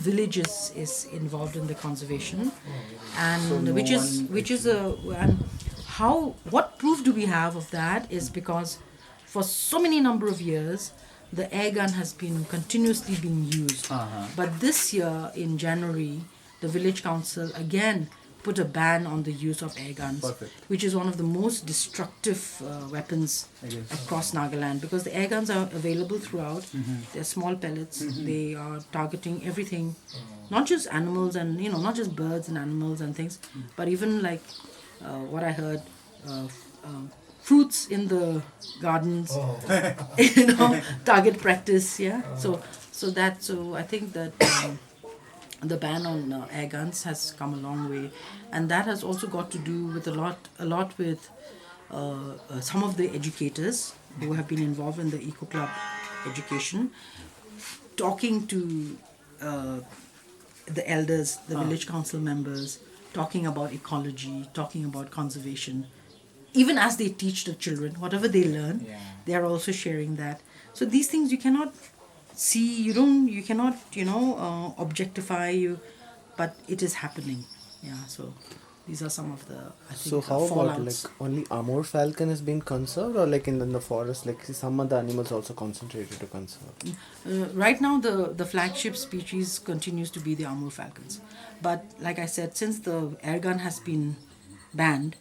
villages is involved in the conservation, and So no which is a and how what proof do we have of that is because for so many number of years the air gun has been continuously being used. But this year in January, the village council again put a ban on the use of air guns, Perfect. which is one of the most destructive weapons across Nagaland, because the air guns are available throughout. They're small pellets. They are targeting everything, not just animals and not just birds and animals and things, but even like what I heard, fruits in the gardens. Target practice. Yeah. So I think that. The ban on air guns has come a long way, and that has also got to do with a lot with some of the educators who have been involved in the eco club education, talking to the elders, the village council members, talking about ecology, talking about conservation. Even as they teach the children, whatever they learn, they are also sharing that. So these things you cannot see, you cannot objectify you, but it is happening. So these are some of the, I think, So how about fallouts. like only Amur Falcon is being conserved, or like in the forest, like some other animals also concentrated to conserve? Right now the flagship species continues to be the Amur falcons, but like I said, since the air gun has been banned,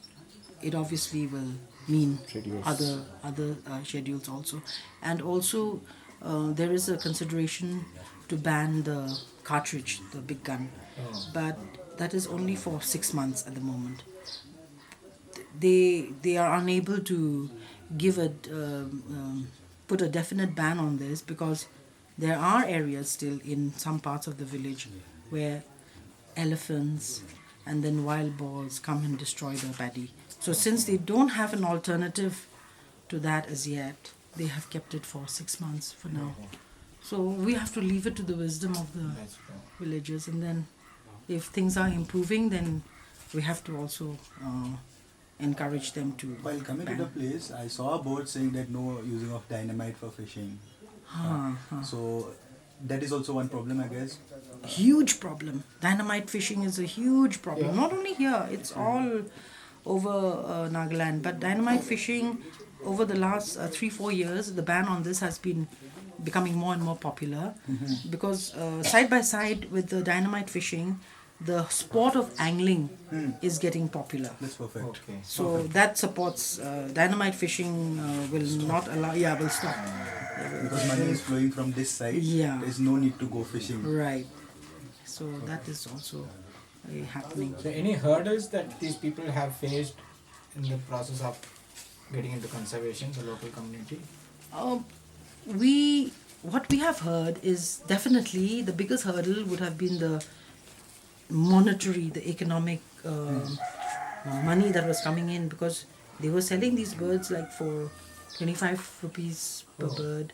it obviously will mean Reduce. other schedules also. And also there is a consideration to ban the cartridge, the big gun, but that is only for 6 months at the moment. They are unable to give put a definite ban on this, because there are areas still in some parts of the village where elephants and then wild boars come and destroy the paddy. So since they don't have an alternative to that as yet, they have kept it for 6 months for now. So we have to leave it to the wisdom of the villagers, and then if things are improving, then we have to also encourage them to While coming to ban. the place, I saw a board saying that no using of dynamite for fishing. So that is also one problem, I guess. Huge problem. Dynamite fishing is a huge problem. Not only here, it's all over Nagaland. But dynamite fishing, over the last 3-4 years, the ban on this has been becoming more and more popular, because side by side with the dynamite fishing, the sport of angling is getting popular. That's perfect. Okay. So that supports dynamite fishing. Will not allow. Yeah, will stop. Because money is flowing from this side. Yeah. There is no need to go fishing. Right. So that is also happening. So any hurdles that these people have faced in the process of getting into conservation, the local community? What we have heard is definitely the biggest hurdle would have been the monetary, the economic money that was coming in, because they were selling these birds like for 25 rupees per bird,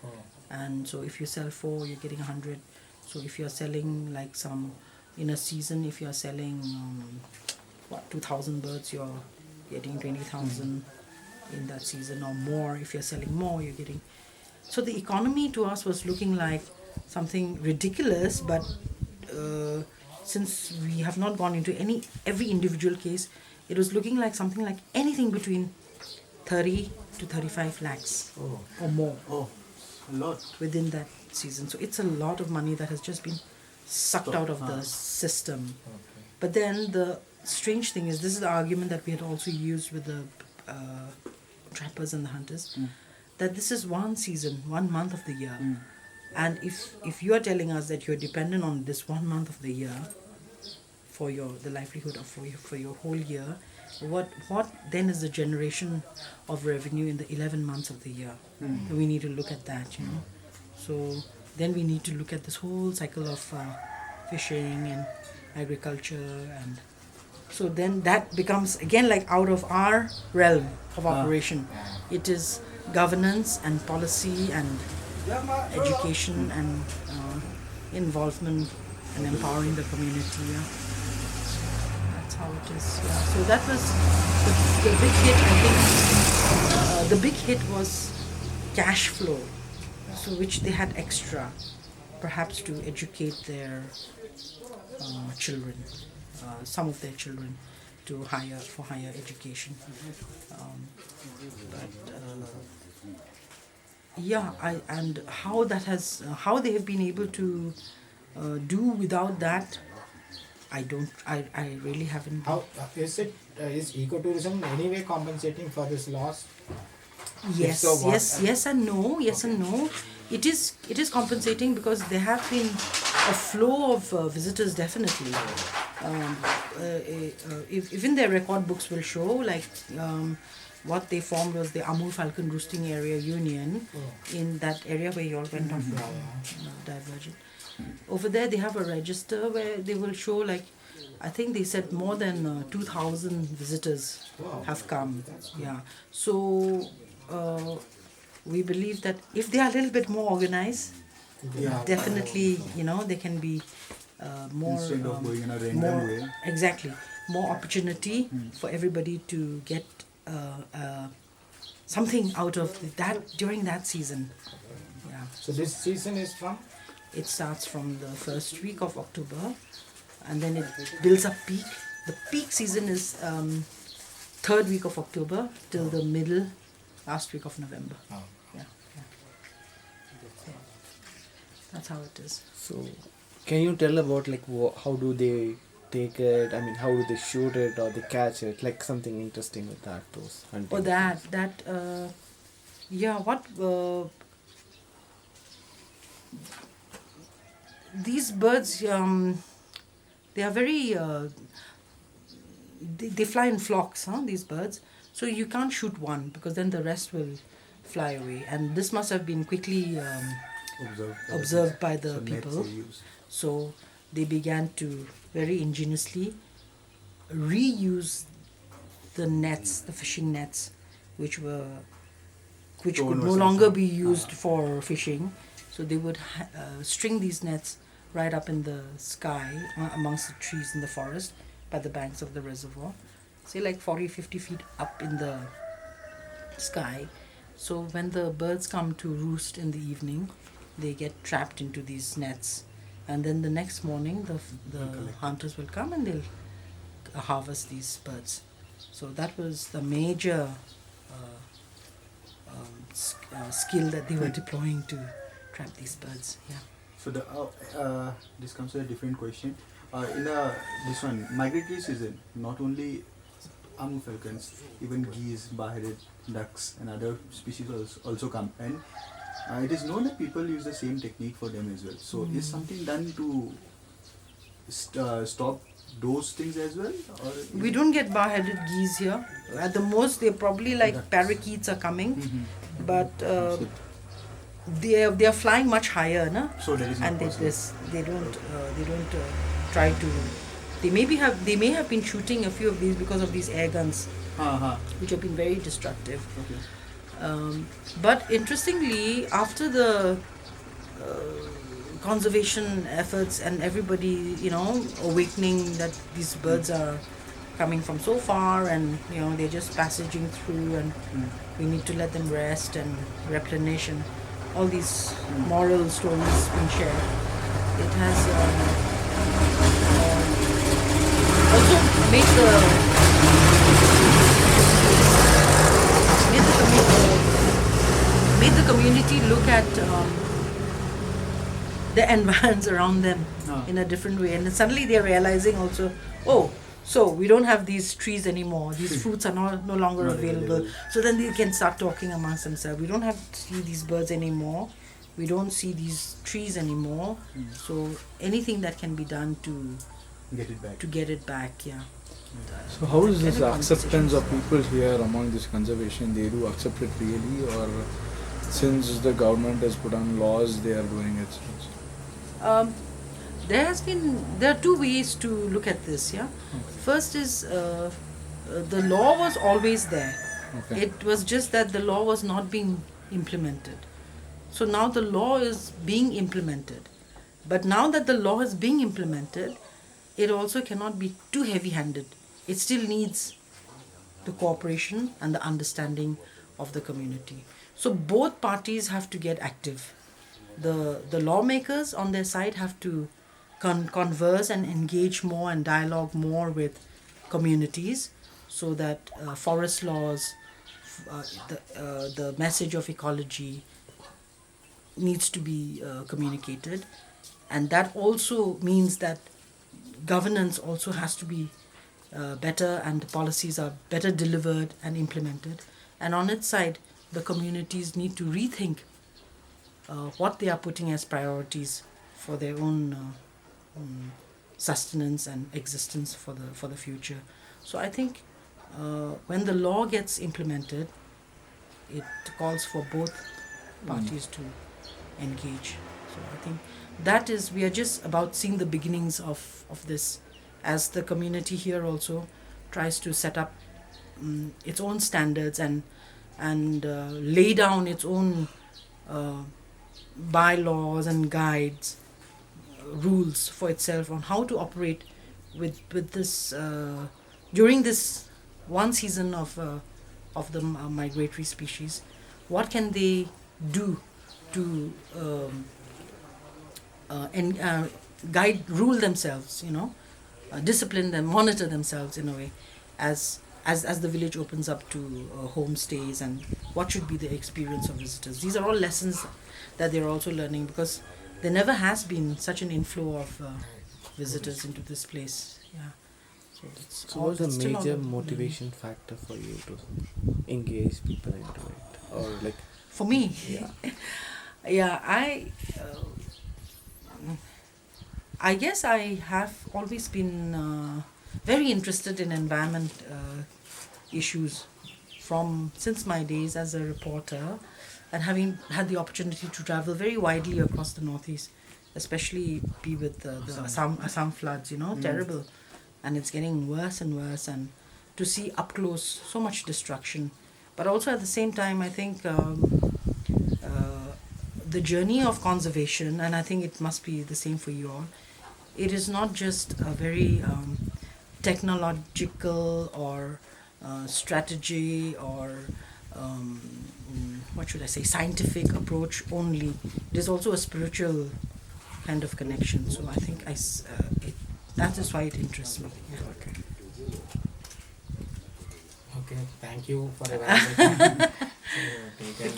and so if you sell 4, you're getting 100. So if you're selling like some in a season, if you're selling 2,000 birds, you're getting 20,000 in that season or more. If you're selling more, you're getting. So the economy to us was looking like something ridiculous, but since we have not gone into every individual case, it was looking like something like anything between 30 to 35 lakhs or more Oh, a lot. within that season. So it's a lot of money that has just been sucked out of the system. But then the strange thing is, this is the argument that we had also used with the trappers and the hunters, that this is one season, 1 month of the year. And if you are telling us that you're dependent on this 1 month of the year for the livelihood of for your whole year, what then is the generation of revenue in the 11 months of the year? We need to look at that, So then we need to look at this whole cycle of fishing and agriculture, and so then that becomes again like out of our realm of operation. It is governance and policy and education and involvement and empowering the community. That's how it is. So that was the big hit. I think the big hit was cash flow, so which they had extra, perhaps to educate their children, some of their children, to higher education. But yeah, and how they have been able to do without that, I really haven't. How is ecotourism in any way compensating for this loss? Yes, so, what- yes and no. Yes and no. It is compensating because there have been a flow of visitors, definitely. Even their record books will show, like, what they formed was the Amur Falcon Roosting Area Union in that area where you all went off divergent. Over there they have a register where they will show, like, I think they said more than 2,000 visitors have come. Yeah. So we believe that if they are a little bit more organized, definitely, they can be more Instead of going in a random more, way. exactly, more opportunity for everybody to get something out of that during that season. Yeah. So this season is from? It starts from the first week of October, and then it builds up peak. The peak season is third week of October till the last week of November. Oh. Yeah. So, that's how it is. So, can you tell about like how do they take it? I mean, how do they shoot it or they catch it? Like something interesting with that, those hunting. Oh, that yeah. What these birds? They are very. They fly in flocks, these birds. So you can't shoot one because then the rest will fly away. And this must have been quickly observed by the people. So they began to very ingeniously reuse the nets, the fishing nets, which could no longer be used for fishing. So they would string these nets right up in the sky amongst the trees in the forest by the banks of the reservoir, say like 40-50 feet up in the sky. So when the birds come to roost in the evening, they get trapped into these nets, and then the next morning the hunters will come and they'll harvest these birds. So that was the major skill that they were deploying to trap these birds. Yeah. So this comes to a different question. In this one migratory season, not only Amur falcons, even geese, bar-headed ducks, and other species also come. And it is known that people use the same technique for them as well. So is something done to stop those things as well? Or We don't get bar-headed geese here. At the most, they're probably like parakeets are coming, but they are flying much higher, na? So that is not And possible. they don't try to. They may have been shooting a few of these because of these air guns, which have been very destructive. Okay. But interestingly, after the conservation efforts and everybody, awakening that these birds are coming from so far and, they're just passaging through and we need to let them rest and replenish and all these moral stories being shared. It has also made the community look at the environs around them in a different way, and suddenly they're realizing also, so we don't have these trees anymore, these fruits are no longer available. So then they can start talking amongst themselves. We don't have to see these birds anymore, we don't see these trees anymore. So anything that can be done to get it back, yeah. So how is this Kind of acceptance of people here among this conservation? They do accept it really, or since the government has put on laws, they are doing it? There are two ways to look at this, yeah. First is the law was always there. Okay. It was just that the law was not being implemented. So now the law is being implemented. But now that the law is being implemented, it also cannot be too heavy-handed. It still needs the cooperation and the understanding of the community. So both parties have to get active. The lawmakers on their side have to converse and engage more and dialogue more with communities, so that forest laws, the message of ecology needs to be communicated, and that also means that governance also has to be better, and the policies are better delivered and implemented. And on its side, the communities need to rethink what they are putting as priorities for their own sustenance and existence for the future. So I think when the law gets implemented, it calls for both parties to engage. So I think that is, we are just about seeing the beginnings of this, as the community here also tries to set up its own standards and lay down its own bylaws and guides, rules for itself on how to operate with this during this one season of the migratory species. What can they do to guide, rule themselves, discipline them, monitor themselves in a way, as the village opens up to homestays, and what should be the experience of visitors. These are all lessons that they're also learning, because there never has been such an inflow of visitors into this place. Yeah. So it's So what's the major motivation factor for you to engage people into it? Or like, for me? yeah. Yeah, I guess I have always been very interested in environment issues since my days as a reporter, and having had the opportunity to travel very widely across the northeast, especially be with the Assam floods, terrible, and it's getting worse and worse, and to see up close so much destruction. But also at the same time, I think the journey of conservation, and I think it must be the same for you all, it is not just a very technological or strategy or what should I say, scientific approach only. It is also a spiritual kind of connection. So I think that is why it interests me. Yeah. Okay. Okay, thank you for your valuable time. So, taken